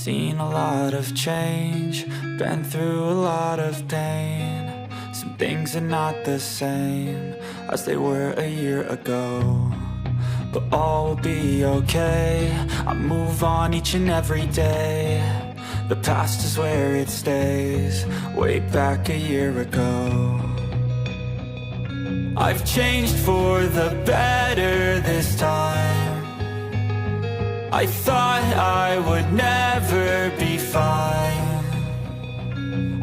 seen a lot of change, been through a lot of pain. Some things are not the same as they were a year ago, but all will be okay. I move on each and every day. The past is where it stays, way back a year ago. I've changed for the better this time. I thought I would never be fine.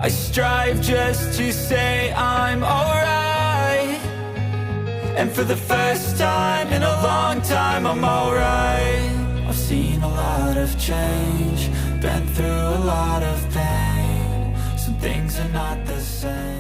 I strive just to say I'm alright, and for the first time in a long time I'm alright. I've seen a lot of change, been through a lot of pain. Some things are not the same.